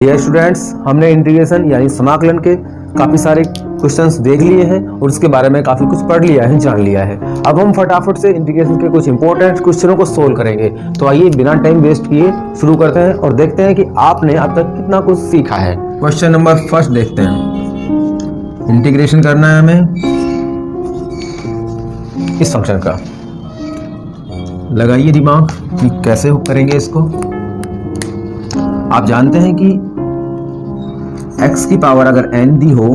Dear students, हमने integration यानी समाकलन के काफ़ी सारे क्वेश्चंस देख लिए हैं और उसके बारे में काफ़ी कुछ पढ़ लिया है, जान लिया है। अब हम फटाफट से इंटीग्रेशन के कुछ इंपॉर्टेंट क्वेश्चनों को सोल्व करेंगे। तो आइए बिना टाइम वेस्ट किए शुरू करते हैं और देखते हैं कि आपने अब तक कितना कुछ सीखा है। क्वेश्चन नंबर फर्स्ट देखते हैं। इंटीग्रेशन करना है हमें इस फंक्शन का। लगाइए दिमाग कि कैसे करेंगे इसको। आप जानते हैं कि x की पावर अगर n दी हो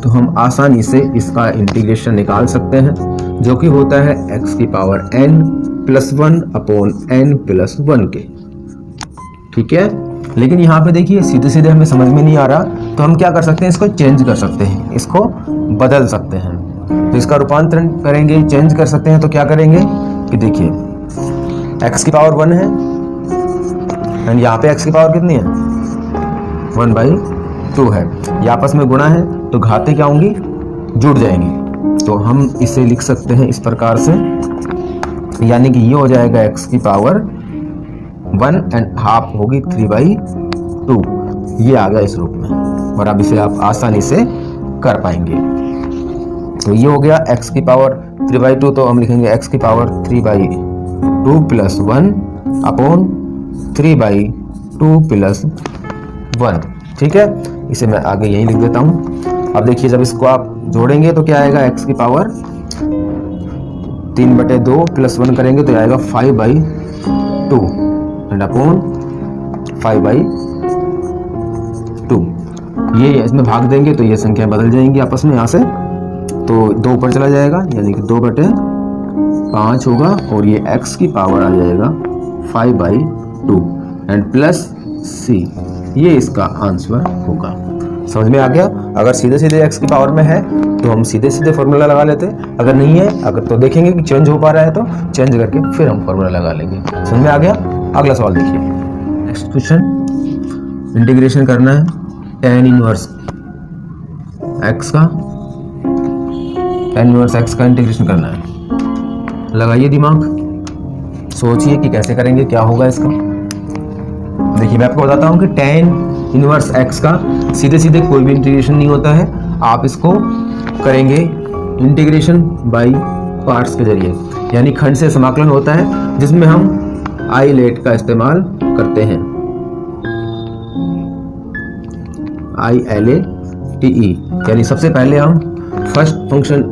तो हम आसानी से इसका इंटीग्रेशन निकाल सकते हैं, जो कि होता है x की power n plus 1 upon n plus 1 के। ठीक है, लेकिन यहाँ पे देखिए सीधे सीधे हमें समझ में नहीं आ रहा, तो हम क्या कर सकते हैं, इसको चेंज कर सकते हैं, इसको बदल सकते हैं। तो इसका रूपांतरण करेंगे, चेंज कर सकते हैं। तो क्या करेंगे कि देखिए x की पावर 1 है एंड यहाँ पे x की पावर कितनी है, 1/2 है। ये आपस में गुणा है तो घातें क्या होंगी, जुड़ जाएंगी। तो हम इसे लिख सकते हैं इस प्रकार से, यानी कि ये हो जाएगा x की पावर 1 एंड हाफ होगी 3/2। ये आ गया इस रूप में और अब इसे आप आसानी से कर पाएंगे। तो ये हो गया x की पावर 3/2, तो हम लिखेंगे x की पावर 3/2 प्लस 1 अपॉन 3/2 प्लस 1। ठीक है, इसे मैं आगे यहीं लिख देता हूं। अब देखिए जब इसको आप जोड़ेंगे तो क्या आएगा, x की पावर 3/2 प्लस 1 करेंगे तो आएगा 5/2 एंड अपॉन 5/2। ये इसमें भाग देंगे तो ये संख्या बदल जाएंगी आपस में यहाँ से, तो 2 ऊपर चला जाएगा यानी कि 2/5 होगा और ये x की पावर आ जाएगा 5/2 एंड प्लस c। ये इसका आंसर होगा। समझ में आ गया। अगर सीधे सीधे x की पावर में है तो हम सीधे सीधे फॉर्मूला लगा लेते हैं, अगर नहीं है अगर तो देखेंगे कि चेंज हो पा रहा है तो चेंज करके फिर हम फॉर्मूला लगा लेंगे। समझ में आ गया। अगला सवाल देखिए। नेक्स्ट क्वेश्चन, इंटीग्रेशन करना है tan इनवर्स x का, tan इनवर्स x का इंटीग्रेशन करना है। लगाइए दिमाग, सोचिए कि कैसे करेंगे, क्या होगा इसका। देखिए मैं आपको बताता हूँ कि tan इनवर्स x का सीधे सीधे कोई भी इंटीग्रेशन नहीं होता है। आप इसको करेंगे इंटीग्रेशन बाय पार्ट्स के जरिए, यानी खंड से समाकलन होता है जिसमें हम आईलेट का इस्तेमाल करते हैं, ILATE। यानी सबसे पहले हम फर्स्ट फंक्शन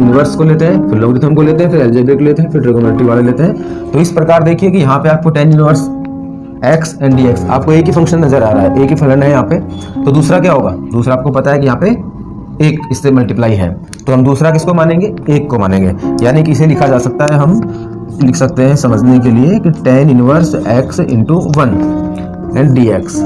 इनवर्स को लेते हैं, फिर लॉगरिथम को लेते हैं, फिर अलजेब्रिक लेते हैं, फिर ट्रिगोनोमेट्री वाले लेते हैं। तो इस प्रकार देखिए कि यहाँ पे आपको tan inverse x and dx, आपको एक ही फंक्शन नजर आ रहा है, एक ही फलन है यहाँ पे। तो दूसरा क्या होगा, दूसरा आपको पता है कि यहाँ पे एक इससे मल्टीप्लाई है, तो हम दूसरा किसको मानेंगे, एक को मानेंगे। यानी कि इसे लिखा जा सकता है, हम लिख सकते हैं समझने के लिए कि tan inverse x into 1 and dx।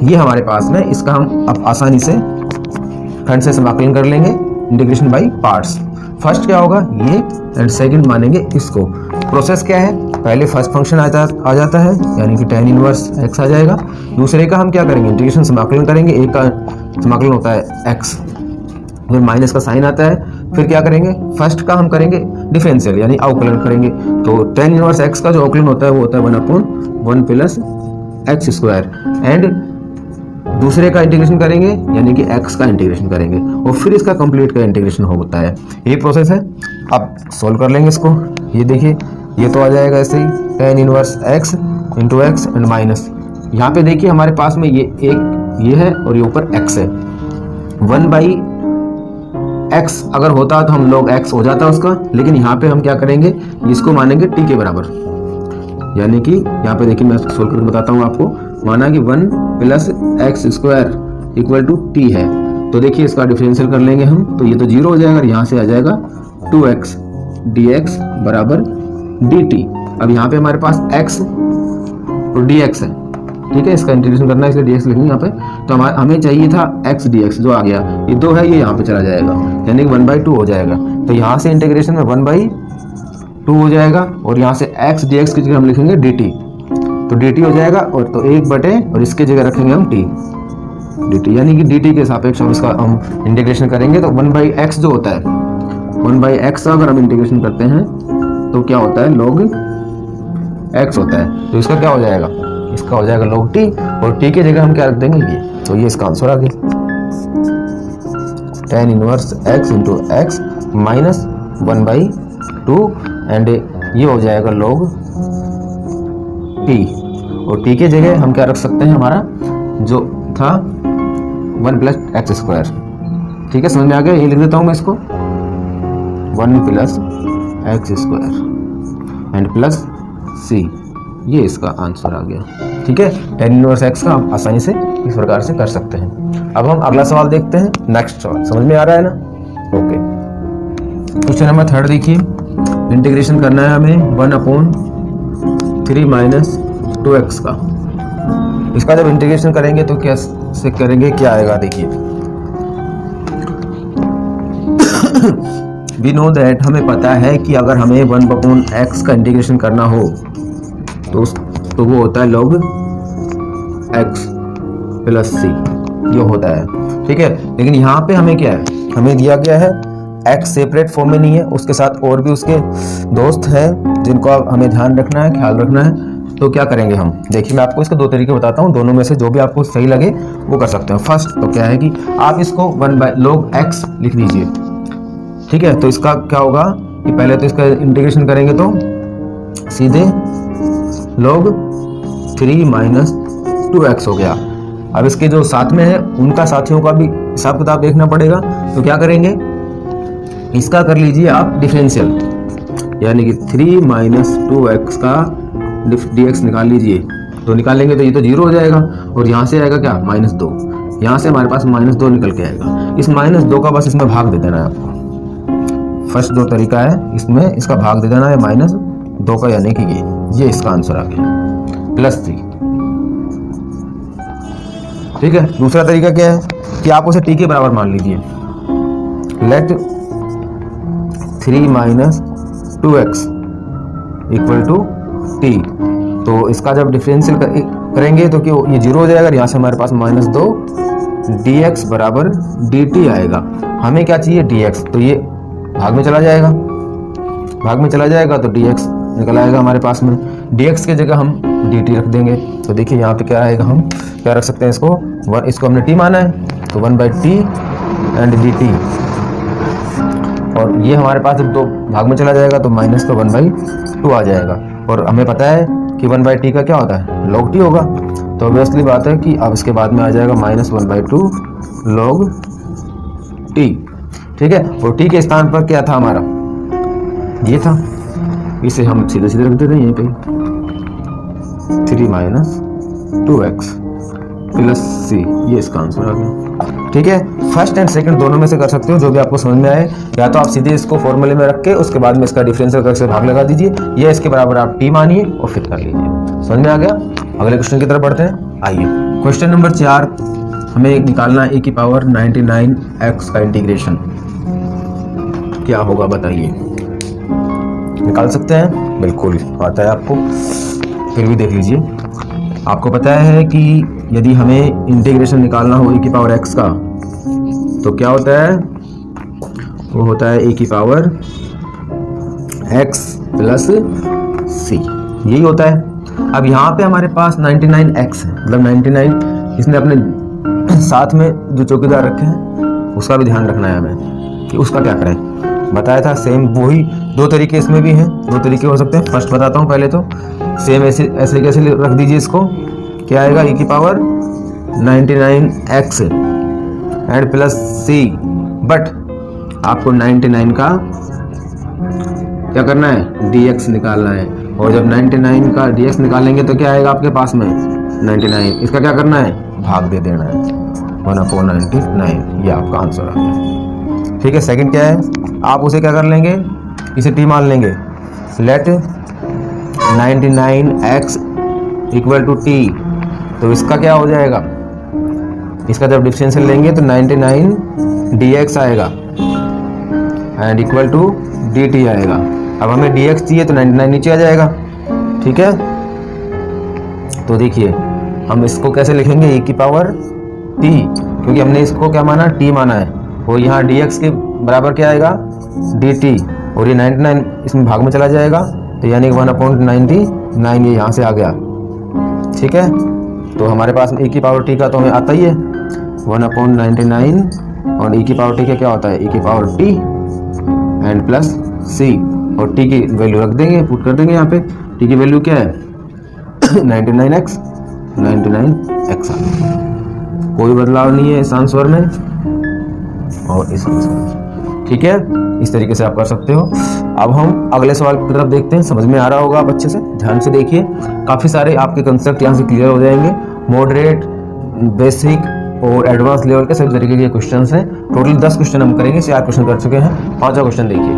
ये हमारे पास में, इसका हम अब आसानी से खंड से समाकलन कर लेंगे, इंटीग्रेशन बाय पार्ट्स। फर्स्ट क्या होगा, ये एंड सेकंड मानेंगे इसको। प्रोसेस क्या है, पहले फर्स्ट फंक्शन आ जाता है यानी कि tan इनवर्स x आ जाएगा। दूसरे का हम क्या करेंगे, इंटीग्रेशन समाकलन करेंगे। एक का समाकलन होता है x, फिर माइनस का साइन आता है। फिर क्या करेंगे, फर्स्ट का हम करेंगे डिफरेंशियल यानी अवकलन करेंगे। तो tan इनवर्स x का जो अवकलन होता है वो होता है 1/1 प्लस x स्क्वायर, एंड दूसरे का इंटीग्रेशन करेंगे यानी कि x का इंटीग्रेशन करेंगे और फिर इसका कंप्लीट का इंटीग्रेशन होता है। ये प्रोसेस है। अब सोल्व कर लेंगे इसको। ये देखिए ये तो आ जाएगा ऐसे ही, tan inverse x into x and minus, यहाँ पे देखिए हमारे पास में ये एक ये है और ये ऊपर x है। 1/x अगर होता तो हम लोग x हो जाता उसका, लेकिन यहाँ पे हम क्या करेंगे, इसको मानेंगे t के बराबर। यानी कि यहाँ पे देखिए मैं सोल्व करके बताता हूँ आपको। माना कि 1 plus x square equal to t है, तो देखिए इसका डिफरेंशियल कर लेंगे हम, तो ये तो 0 हो जाएगा और यहाँ से आ जाएगा 2x dx बराबर dt। अब यहाँ पे हमारे पास x और dx है, ठीक है, इसका इंटीग्रेशन करना है इसलिए dx लिखेंगे यहाँ पे। तो हमें चाहिए था x dx, जो आ गया, ये 2 है, ये यहाँ पे चला जाएगा यानी कि 1/2 हो जाएगा। तो यहाँ से इंटीग्रेशन में 1/2 हो जाएगा और यहाँ से x dx की जगह हम लिखेंगे dt, तो dt हो जाएगा। और तो 1/ और इसके जगह रखेंगे हम t dt, यानी कि dt के सापेक्ष हम इसका हम इंटीग्रेशन करेंगे। तो 1/x जो होता है, 1/x अगर हम इंटीग्रेशन करते हैं तो क्या होता है, log x होता है। तो इसका क्या हो जाएगा, इसका हो जाएगा log t, और t की जगह हम क्या रख देंगे ये, तो ये इसका आंसर आ गया tan inverse x into x minus 1/2 and ये हो जाएगा log t, और t की जगह हम क्या रख सकते हैं, हमारा जो था 1 प्लस एक्स स्क्वायर। ठीक है, समझ में आ गया। ये लिख देता हूँ मैं इसको 1 plus x square and plus c, ये इसका आंसर आ गया। ठीक है, tan इनवर्स x का आप आसानी से इस प्रकार से कर सकते हैं। अब हम अगला सवाल देखते हैं, नेक्स्ट सवाल समझ में आ रहा है ना। ओके, क्वेश्चन नंबर 3 देखिए, इंटीग्रेशन करना है हमें 1/3 माइनस 2x का। इसका जब इंटीग्रेशन करेंगे तो कैसे करेंगे, क्या आएगा देखिए। वी नो दैट, हमें पता है कि अगर हमें 1/x का इंटीग्रेशन करना हो तो वो होता है log x प्लस c, ये होता है। ठीक है, लेकिन यहाँ पे हमें क्या है, हमें दिया गया है x सेपरेट फॉर्म में नहीं है, उसके साथ और भी उसके दोस्त हैं जिनको हमें ध्यान रखना है, ख्याल रखना है। तो क्या करेंगे हम, देखिए मैं आपको इसके 2 तरीके बताता हूँ, दोनों में से जो भी आपको सही लगे वो कर सकते हो। फर्स्ट तो क्या है कि आप इसको 1/log x लिख दीजिए। ठीक है, तो इसका क्या होगा कि पहले तो इसका इंटीग्रेशन करेंगे तो सीधे log 3 माइनस 2x हो गया। अब इसके जो साथ में है उनका साथियों का भी हिसाब किताब देखना पड़ेगा, तो क्या करेंगे, इसका कर लीजिए आप डिफरेंशियल, यानी कि 3 माइनस 2x का dx निकाल लीजिए। तो निकालेंगे तो ये तो 0 हो जाएगा, और यहाँ से आएगा क्या, -2। यहाँ से हमारे पास -2 निकल के आएगा। इस -2 का बस इसमें भाग दे देना है आपको। फर्स्ट जो तरीका है, इसमें इसका भाग दे देना है -2 का, यानी कि ये इसका आंसर आ गया प्लस 3। ठीक है, दूसरा तरीका क्या है कि आप उसे t के बराबर मान लीजिए। Let 3 minus 2x equal to t, तो इसका जब डिफरेंशियल करेंगे तो कि ये 0 हो जाएगा, यहाँ से हमारे पास -2 dx बराबर dt आएगा। हमें क्या चाहिए, dx, तो ये भाग में चला जाएगा, भाग में चला जाएगा तो dx निकल आएगा हमारे पास में। dx की जगह हम dt रख देंगे, तो देखिए यहाँ पे क्या आएगा, हम क्या रख सकते हैं इसको हमने t माना है तो 1/t एंड dt, और ये हमारे पास जब 2 भाग में चला जाएगा तो माइनस तो 1/2 आ जाएगा। और हमें पता है कि 1/t का क्या होता है, log t होगा, तो ऑब्वियसली बात है कि अब इसके बाद में आ जाएगा -1/2 log t। ठीक है, और t के स्थान पर क्या था हमारा, ये था, इसे हम सीधे सीधे रख देते हैं यहीं पे 3 माइनस 2x प्लस c, ये इसका आंसर आ गया। ठीक है, फर्स्ट एंड सेकंड दोनों में से कर सकते हो, जो भी आपको समझ में आए। या तो आप सीधे इसको फॉर्मूले में रख के उसके बाद में इसका डिफरेंशियल करके भाग लगा दीजिए, या इसके बराबर आप t मानिए और फिर कर लीजिए। समझ में आ गया। अगले क्वेश्चन की तरफ बढ़ते हैं, आइए। क्वेश्चन नंबर 4, हमें निकालना है e⁻99x का इंटीग्रेशन। क्या होगा बताइए, निकाल सकते हैं, बिल्कुल आता है आपको, फिर भी देख लीजिए। आपको पता है कि यदि हमें इंटीग्रेशन निकालना हो e⁻x का तो क्या होता है, वो होता है e⁻x प्लस c, यही होता है। अब यहाँ पे हमारे पास 99x है, मतलब 99, इसने अपने साथ में जो चौकीदार रखे हैं उसका भी ध्यान रखना है हमें कि उसका क्या करें। बताया था सेम वही 2 तरीके इसमें भी हैं, 2 तरीके हो सकते हैं। फर्स्ट बताता हूँ पहले, तो सेम ऐसे कैसे रख दीजिए इसको, क्या आएगा e⁻99x and plus c, but आपको 99 का क्या करना है, dx निकालना है, और जब 99 का dx निकालेंगे तो क्या आएगा आपके पास में 99, इसका क्या करना है, भाग दे देना है 1/99, ये आपका आंसर आ गया। ठीक है, सेकंड क्या है, आप उसे क्या कर लेंगे, इसे t मान लेंगे। Late 99x equal to t, तो इसका क्या हो जाएगा, इसका जब डिफरेंशियल लेंगे तो 99 dx आएगा एंड इक्वल टू dt आएगा। अब हमें dx चाहिए तो 99 नीचे आ जाएगा। ठीक है, तो देखिए हम इसको कैसे लिखेंगे, e⁻t, क्योंकि हमने इसको क्या माना, t माना है, और यहाँ dx के बराबर क्या आएगा, dt, और ये 99 इसमें भाग में चला जाएगा, तो यानी 1/99 ये यहाँ से आ गया। ठीक है, तो हमारे पास e की पावर t का तो हमें आता ही है 1/99 और e की पावर t का क्या होता है e की power t and plus c और t की वैल्यू रख देंगे, पुट कर देंगे यहाँ पे। t की वैल्यू क्या है 99x कोई बदलाव नहीं है इस आंसर में और इस आंसर में। ठीक है, इस तरीके से आप कर सकते हो। अब हम अगले सवाल की तरफ देखते हैं। समझ में आ रहा होगा आप अच्छे से, ध्यान से देखिए। काफ़ी सारे आपके कंसेप्ट यहाँ से क्लियर हो जाएंगे। मॉडरेट, बेसिक और एडवांस लेवल के सभी तरीके के क्वेश्चन हैं। टोटल 10 क्वेश्चन हम करेंगे, 4 क्वेश्चन कर चुके हैं, 5वां क्वेश्चन देखिए।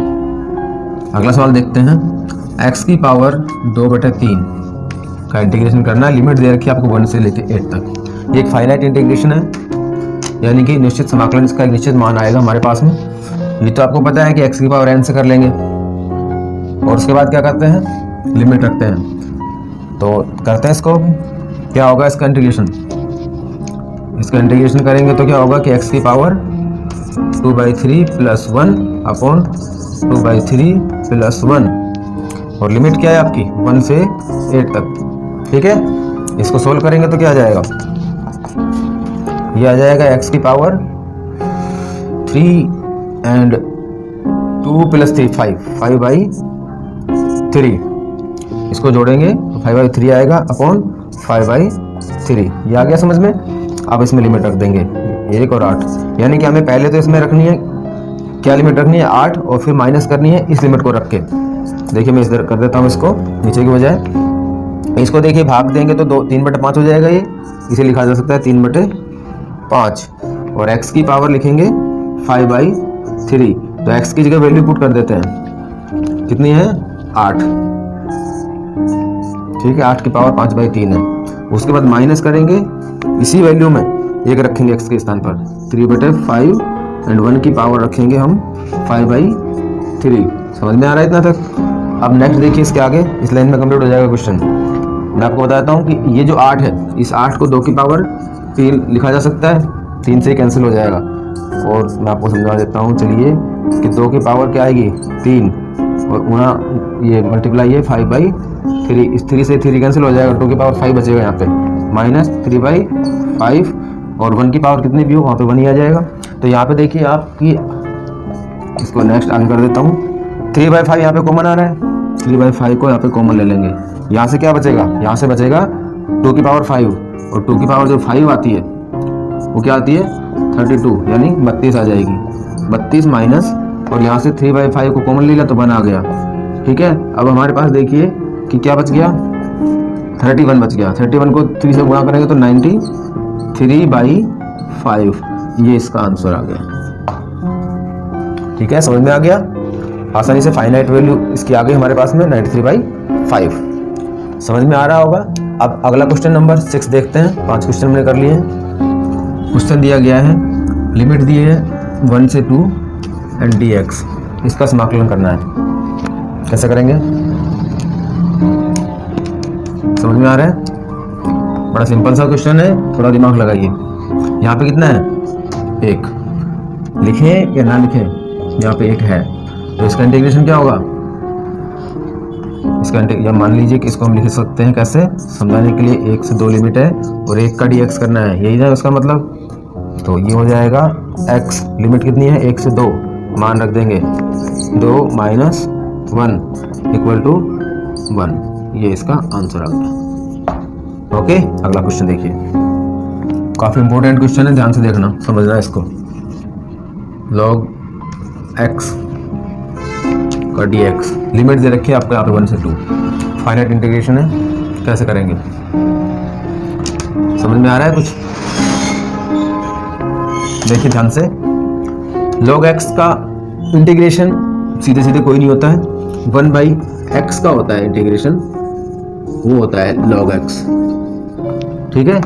अगला सवाल देखते हैं। x की पावर 2/3 का इंटीग्रेशन करना है। लिमिट दे रखी है आपको 1 से लेकर 8 तक। ये एक फाइनाइट इंटीग्रेशन है, यानी कि निश्चित समाकलन इसका एक निश्चित मान आएगा हमारे पास में। ये तो आपको पता है कि x की पावर n से कर लेंगे और उसके बाद क्या करते हैं, लिमिट रखते हैं। तो करते हैं इसको, क्या होगा इसका इंटीग्रेशन। इसका इंटीग्रेशन करेंगे तो क्या होगा कि x की पावर 2/3 + 1 अपॉन 2/3 + 1 और लिमिट क्या है आपकी 1 से 8 तक। ठीक है, इसको सोल्व करेंगे तो क्या आ जाएगा, ये आ जाएगा x की पावर 3 एंड 2 + 3 5/3। इसको जोड़ेंगे तो 5/3 आएगा अपॉन 5/3। ये आ गया समझ में। अब इसमें लिमिट रख देंगे 1 और 8, यानी कि हमें पहले तो इसमें रखनी है, क्या लिमिट रखनी है 8 और फिर माइनस करनी है इस लिमिट को रख के। देखिए मैं इधर कर देता हूँ इसको नीचे की बजाय। इसको देखिए भाग देंगे तो 3/5 हो जाएगा, ये इसे लिखा जा सकता है 3/5 और x की पावर लिखेंगे 5/3। तो x की जगह वैल्यू पुट कर देते हैं, कितनी है 8। ठीक है, 8 की पावर 5/3 है। उसके बाद माइनस करेंगे इसी वैल्यू में 1 रखेंगे x के स्थान पर 3/5 एंड 1 की पावर रखेंगे हम 5/3। समझ में आ रहा है इतना तक। अब नेक्स्ट देखिए इसके आगे, इस लाइन में कंप्लीट हो जाएगा क्वेश्चन। मैं आपको बताता हूँ कि ये जो 8 है, इस 8 को 2 की पावर 3 लिखा जा सकता है, 3 से कैंसिल हो जाएगा। और मैं आपको समझा देता हूँ, चलिए कि 2 की पावर क्या आएगी 3 और गुणा ये मल्टीप्लाई है 5/3। इस 3 से 3 कैंसिल हो जाएगा, 2 की पावर 5 बचेगा यहाँ पे माइनस 3/5 और 1 की पावर कितनी भी हो वहाँ पे 1 ही आ जाएगा। तो यहाँ पे देखिए आपकी, इसको नेक्स्ट आगे कर देता हूँ। 3/5 यहाँ पे कॉमन आ रहा है, 3/5 को यहाँ पे कॉमन ले लेंगे। यहाँ से क्या बचेगा, यहाँ से बचेगा 2 की पावर 5 और 2 की पावर जो 5 आती है वो क्या आती है 32, यानी 32 आ जाएगी। 32 माइनस और यहाँ से 3/5 को कॉमन ले लिया तो 1 आ गया। ठीक है, अब हमारे पास देखिए कि क्या बच गया 31 बच गया। 31 को 3 से गुणा करेंगे तो 93/5, ये इसका आंसर आ गया। ठीक है, समझ में आ गया आसानी से। फाइनाइट वैल्यू इसकी आ गई हमारे पास में 93/5, समझ में आ रहा होगा। अब अगला क्वेश्चन नंबर 6 देखते हैं। 5 क्वेश्चन हमने कर लिए हैं। क्वेश्चन दिया गया है, लिमिट दी है 1 से 2 एंड dx, इसका समाकलन करना है। कैसे करेंगे, समझ में आ रहा है। बड़ा सिंपल सा क्वेश्चन है, थोड़ा दिमाग लगाइए। यहाँ पे कितना है 1, लिखें या ना लिखें, यहाँ पे 1 है तो इसका इंटीग्रेशन क्या होगा, इसका या मान लीजिए कि इसको हम लिख सकते हैं कैसे, समझाने के लिए 1 से 2 लिमिट है और 1 का dx करना है, यही ना उसका मतलब। तो ये हो जाएगा x, लिमिट कितनी है 1 से 2, मान रख देंगे 2 - 1 = 1, ये इसका आंसर आ गया। ओके, अगला क्वेश्चन देखिए, काफी इंपॉर्टेंट क्वेश्चन है, ध्यान से देखना, समझना इसको। log x का dx, लिमिट दे रखी है आपको यहाँ पे 1 से 2, फाइनाइट इंटीग्रेशन है। कैसे करेंगे, समझ में आ रहा है कुछ। देखिए ध्यान से, log x का इंटीग्रेशन सीधे सीधे कोई नहीं होता है, 1/x का होता है इंटीग्रेशन, वो होता है log x। ठीक है,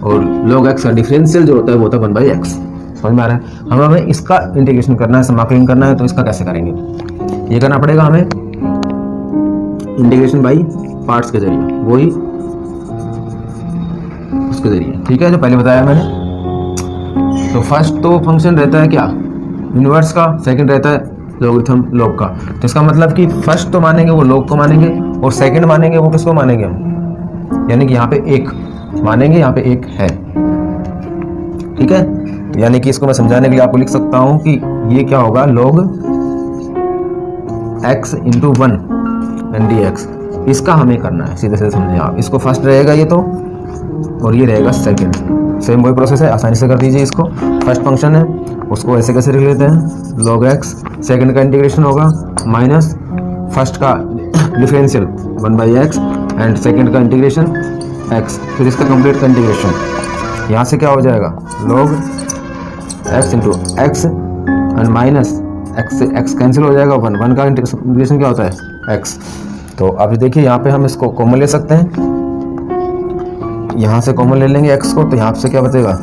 और log x का डिफरेंशियल जो होता है वो होता है 1/x। समझ में आ रहा है। हमें इसका इंटीग्रेशन करना है, समाकलन करना है, तो इसका कैसे करेंगे, ये करना पड़ेगा हमें इंटीग्रेशन बाई पार्ट्स के जरिए, वही उसके जरिए। ठीक है, जो पहले बताया मैंने। तो फर्स्ट तो फंक्शन रहता है क्या इनवर्स का, सेकंड रहता है लॉगरिथम लॉग का। तो इसका मतलब कि फर्स्ट तो मानेंगे वो लॉग को मानेंगे और सेकंड मानेंगे वो किसको मानेंगे हम यानी कि यहाँ पे एक मानेंगे, यहाँ पे एक है। ठीक है, यानी कि इसको मैं समझाने के लिए आपको लिख सकता हूँ कि ये क्या होगा, log x into 1 and dx। इसका हमें करना है, सीधे सीधे समझे आप। इसको फर्स्ट रहेगा ये तो, और ये रहेगा सेकंड। सेम वही प्रोसेस है, आसानी से कर दीजिए इसको। फर्स्ट फंक्शन है उसको ऐसे कैसे लिख लेते हैं, log x, सेकंड का इंटीग्रेशन होगा माइनस फर्स्ट का डिफरेंशियल 1/x एंड सेकंड का इंटीग्रेशन x, फिर इसका कंप्लीट का इंटीग्रेशन। यहाँ से क्या हो जाएगा, log x into x and minus x से x कैंसिल हो जाएगा, 1 का इंटीग्रेशन क्या होता है, x। तो अब देखिए यहाँ पे हम इसको कॉमन ले सकते हैं, यहाँ से कॉमन ले लेंगे x को, तो यहाँ से क्या बचेगा,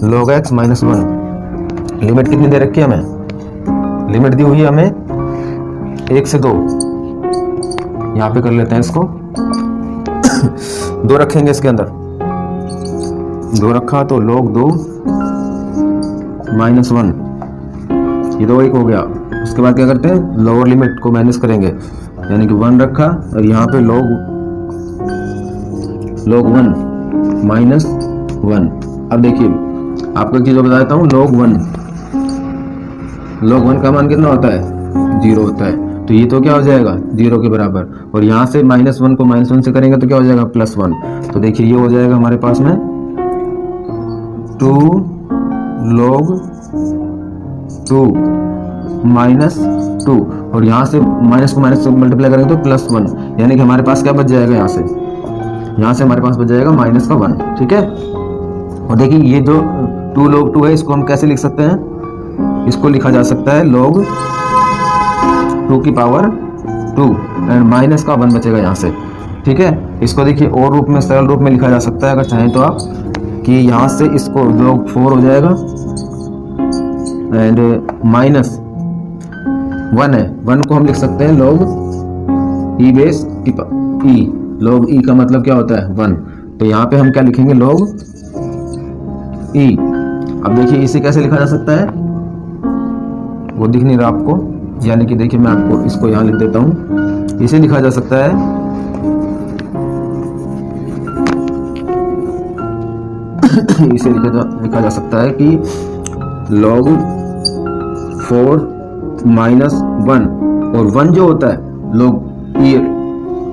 log x माइनस 1। लिमिट कितनी दे रखी है हमें, लिमिट दी हुई है हमें 1 से 2। यहाँ पे कर लेते हैं इसको 2 रखेंगे इसके अंदर, 2 रखा तो log 2 माइनस 1, ये 2 1 हो गया। उसके बाद क्या करते हैं, लोअर लिमिट को माइनस करेंगे, यानी कि 1 रखा और यहाँ पे log 1 माइनस 1। अब देखिए आपको एक चीज बता देता हूँ, log 1 का मान कितना होता है, 0 होता है। तो ये तो क्या हो जाएगा 0 के बराबर, और यहाँ से -1 को -1 से करेंगे तो क्या हो जाएगा +1। तो देखिए ये हो जाएगा हमारे पास में 2 log 2 माइनस 2, और यहाँ से माइनस को माइनस से मल्टीप्लाई करेंगे तो +1, यानी कि हमारे पास क्या बच जाएगा, यहाँ से हमारे पास बच जाएगा -1। ठीक है, और देखिए ये जो 2 log 2 है इसको हम कैसे लिख सकते हैं, इसको लिखा जा सकता है log 2 की पावर 2 एंड माइनस का 1 बचेगा यहाँ से। ठीक है, इसको देखिए और रूप में, सरल रूप में लिखा जा सकता है अगर चाहें तो आप, कि यहाँ से इसको log 4 हो जाएगा एंड माइनस 1 है, 1 को हम लिख सकते हैं log e base e, log e का मतलब क्या होता है 1। तो यहाँ पे हम क्या लिखेंगे, log e। अब देखिए इसे कैसे लिखा जा सकता है, वो दिख नहीं रहा आपको, यानी कि देखिए मैं आपको इसको यहाँ लिख देता हूँ। इसे लिखा जा सकता है इसे लिखा जा सकता है कि log 4 माइनस 1, और 1 जो होता है log e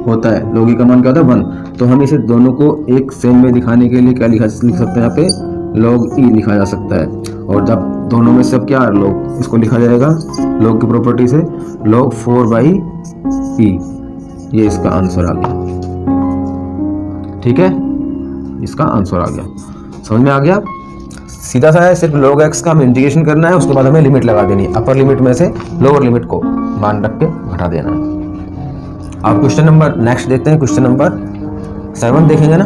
होता है, log e का मान क्या होता है 1। तो हम इसे दोनों को एक सेम में दिखाने के लिए क्या लिख सकते हैं, यहाँ पे log e लिखा जा सकता है। और जब दोनों में सब क्या log, इसको लिखा जाएगा log की प्रॉपर्टी से log 4/e। ये इसका आंसर आ गया। ठीक है, इसका आंसर आ गया, समझ में आ गया। सीधा सा है, सिर्फ log x का हमें इंटीग्रेशन करना है, उसके बाद हमें लिमिट लगा देनी है, अपर लिमिट में से लोअर लिमिट को मान रख के घटा देना है। आप क्वेश्चन नंबर नेक्स्ट देखते हैं, क्वेश्चन नंबर 7 देखेंगे ना।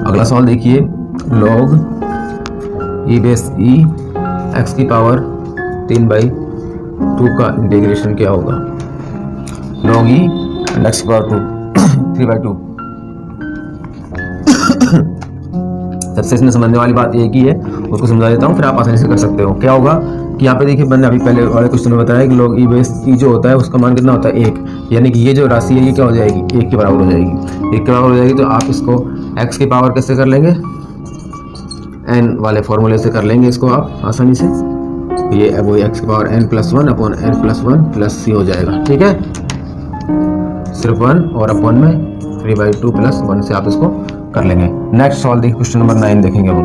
अगला सवाल देखिए, log e base e x की पावर 3/2 का इंटीग्रेशन क्या होगा, log e एंड x की पावर 3/2। सबसे इसमें समझने वाली बात एक ही है, उसको समझा देता हूँ, फिर आप आसानी से कर सकते हो। क्या होगा कि यहाँ पे देखिए मैंने अभी पहले वाले क्वेश्चन में बताया कि log e बेस e जो होता है उसका मान कितना होता है 1, यानी कि ये जो राशि है ये क्या हो जाएगी 1 के बराबर हो जाएगी। 1 के बराबर हो जाएगी तो आप इसको x की पावर कैसे कर लेंगे, n वाले फॉर्मूले से कर लेंगे इसको आप आसानी से। ये वो x की power n+1 upon n+1 plus c हो जाएगा। ठीक है, सिर्फ 1 और अपॉन में 3/2 + 1 से आप इसको कर लेंगे। नेक्स्ट सवाल देखिए, क्वेश्चन नंबर 9 देखेंगे हम।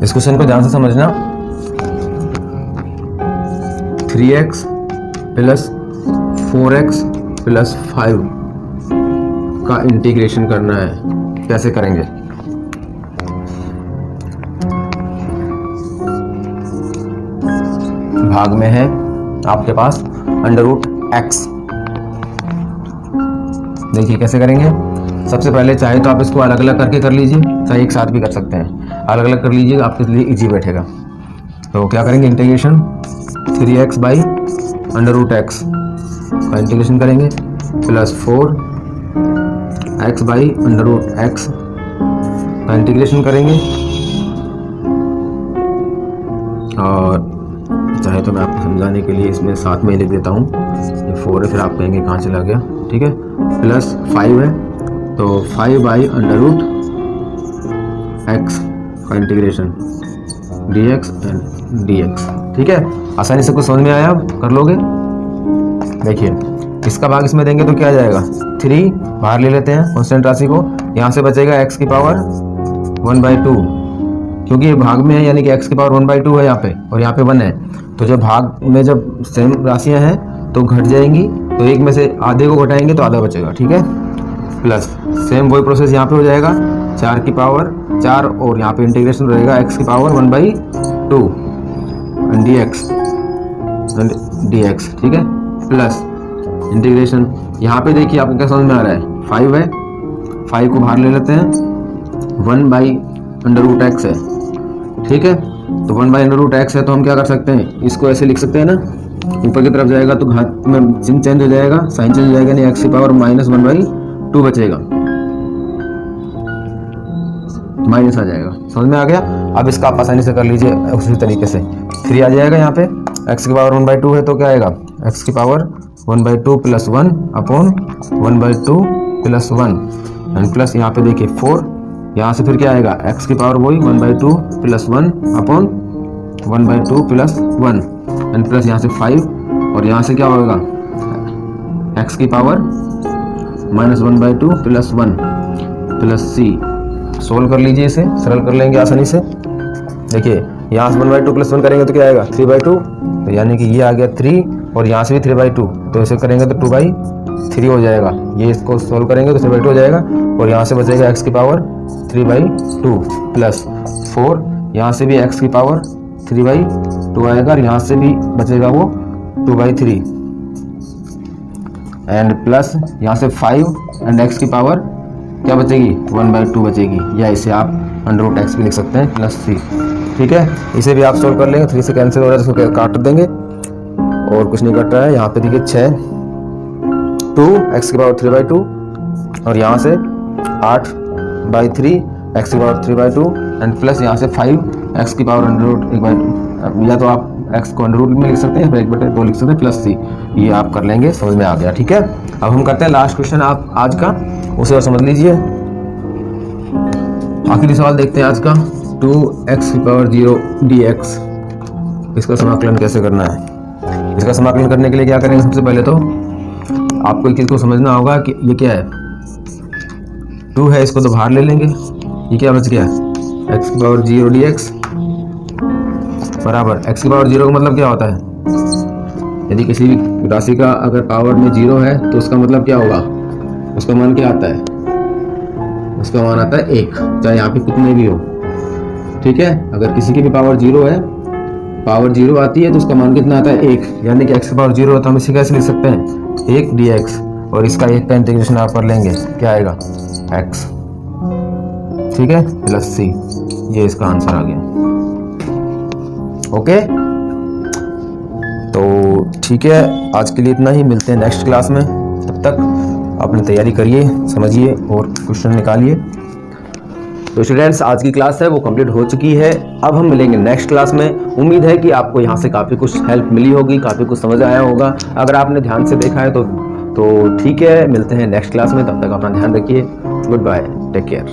इस क्वेश्चन को ध्यान से समझना। 3x + 4x + 5 का इंटीग्रेशन करना है, कैसे करेंगे। भाग में है आपके पास √x। देखिए कैसे करेंगे। सबसे पहले चाहे तो आप इसको अलग अलग करके कर लीजिए, चाहे एक साथ भी कर सकते हैं, अलग अलग कर लीजिए, आपके लिए इजी बैठेगा। तो क्या करेंगे, इंटीग्रेशन 3x बाई √x का इंटीग्रेशन करेंगे प्लस 4x बाई √x का इंटीग्रेशन करेंगे, और चाहे तो मैं आपको समझाने के लिए इसमें साथ में लिख देता हूँ, ये 4 है, फिर आप कहेंगे कहाँ चला गया, ठीक है, प्लस 5 है, तो 5/√x का इंटीग्रेशन dx एंड dx, ठीक है। आसानी से कुछ समझ में आया, आप कर लोगे। देखिए इसका भाग इसमें देंगे तो क्या आ जाएगा, 3 बाहर ले लेते हैं कांस्टेंट राशि को, यहाँ से बचेगा x की पावर 1/2, क्योंकि ये भाग में है यानी कि x की पावर 1/2 है यहाँ पे और यहाँ पे 1 है, तो जब भाग में जब सेम राशियाँ हैं तो घट जाएंगी, तो एक में से आधे को घटाएंगे तो आधा बचेगा, ठीक है। प्लस सेम वही प्रोसेस यहाँ पे हो जाएगा, 4 की पावर 4 और यहाँ पे इंटीग्रेशन रहेगा x की पावर 1/2 dx, ठीक है। प्लस इंटीग्रेशन यहाँ पे देखिए आपको क्या समझ में आ रहा है, 5 है, 5 को बाहर ले लेते हैं, 1/√x है, ठीक है। तो 1/√x है तो हम क्या कर सकते हैं, इसको ऐसे लिख सकते हैं ना, ऊपर की तरफ जाएगा तो घात में चिन्ह चेंज हो जाएगा, साइन चेंज हो जाएगा, नहीं x की पावर -1/2 बचेगा, माइनस आ जाएगा, समझ में आ गया। अब इसका आप आसानी से कर लीजिए उसी तरीके से, 3 आ जाएगा यहाँ पे, x की पावर 1/2 है तो क्या आएगा, x की पावर 1/2 + 1 अपॉन 1/2 + 1 एंड प्लस यहाँ पे देखिए 4, यहाँ से फिर क्या आएगा, x की पावर वही 1/2 + 1 अपॉन 1/2 + 1 एंड प्लस यहाँ से 5 और यहाँ से क्या होगा, x की पावर -1/2 + 1 प्लस c। सोल्व कर लीजिए, इसे सरल कर लेंगे आसानी से। देखिए यहाँ से 1/2 + 1 करेंगे तो क्या आएगा, 3/2, तो यानी कि ये आ गया 3 और यहाँ से भी 3/2, तो इसे करेंगे तो 2/3 हो जाएगा, ये इसको सोल्व करेंगे तो 3/2 हो जाएगा और यहाँ से बचेगा x की पावर 3/2 प्लस 4, यहाँ से भी x की पावर 3/2 आएगा और यहाँ से भी बचेगा वो 2/3 एंड प्लस यहाँ से 5 एंड x की पावर क्या बचेगी, 1/2 बचेगी, या इसे आप √x भी लिख सकते हैं प्लस 3, ठीक है। इसे भी आप सोल्व कर लेंगे, 3 से कैंसिल हो रहा है तो इसको काट देंगे और कुछ नहीं कट रहा है। यहाँ पे देखिए 6 2 x की पावर 3/2 और यहाँ से 8/3 x की पावर 3/2 एंड प्लस यहाँ से 5 x की पावर √1/2, या तो आप x को √ में लिख सकते हैं या 1/2 लिख सकते हैं प्लस c, ये आप कर लेंगे, समझ में आ गया, ठीक है। अब हम करते हैं लास्ट क्वेश्चन आप आज का, उसे और समझ लीजिए। आखिरी सवाल देखते हैं आज का, 2x की पावर 0 dx, इसका समाकलन कैसे करना है। इसका समाकलन करने के लिए क्या करेंगे, सबसे पहले तो आपको एक चीज को समझना होगा कि ये क्या है, 2 है, इसको तो बाहर ले लेंगे, ये क्या बच गया, x की पावर 0 dx बराबर x की पावर 0 का मतलब क्या होता है, यदि किसी भी राशि का अगर पावर में 0 है तो उसका मतलब क्या होगा, उसका मान क्या आता है, उसका मान आता है 1, चाहे यहाँ पे कितने भी हो, ठीक है। अगर किसी की भी पावर 0 है, पावर 0 आती है तो उसका मान कितना आता है, 1, यानी कि x की पावर 0 है तो हम इसे कैसे लिख सकते हैं, 1 dx और इसका 1 का इंटीग्रेशन आप कर लेंगे, क्या आएगा x, ठीक है, प्लस c, ये इसका आंसर आ गया, ओके। तो ठीक है, आज के लिए इतना ही, मिलते हैं नेक्स्ट क्लास में, तब तक अपनी तैयारी करिए, समझिए और क्वेश्चन निकालिए। तो स्टूडेंट्स, आज की क्लास है वो कंप्लीट हो चुकी है, अब हम मिलेंगे नेक्स्ट क्लास में। उम्मीद है कि आपको यहाँ से काफ़ी कुछ हेल्प मिली होगी, काफ़ी कुछ समझ आया होगा, अगर आपने ध्यान से देखा है तो ठीक है, मिलते हैं नेक्स्ट क्लास में, तब तक अपना ध्यान रखिए, गुड बाय, टेक केयर।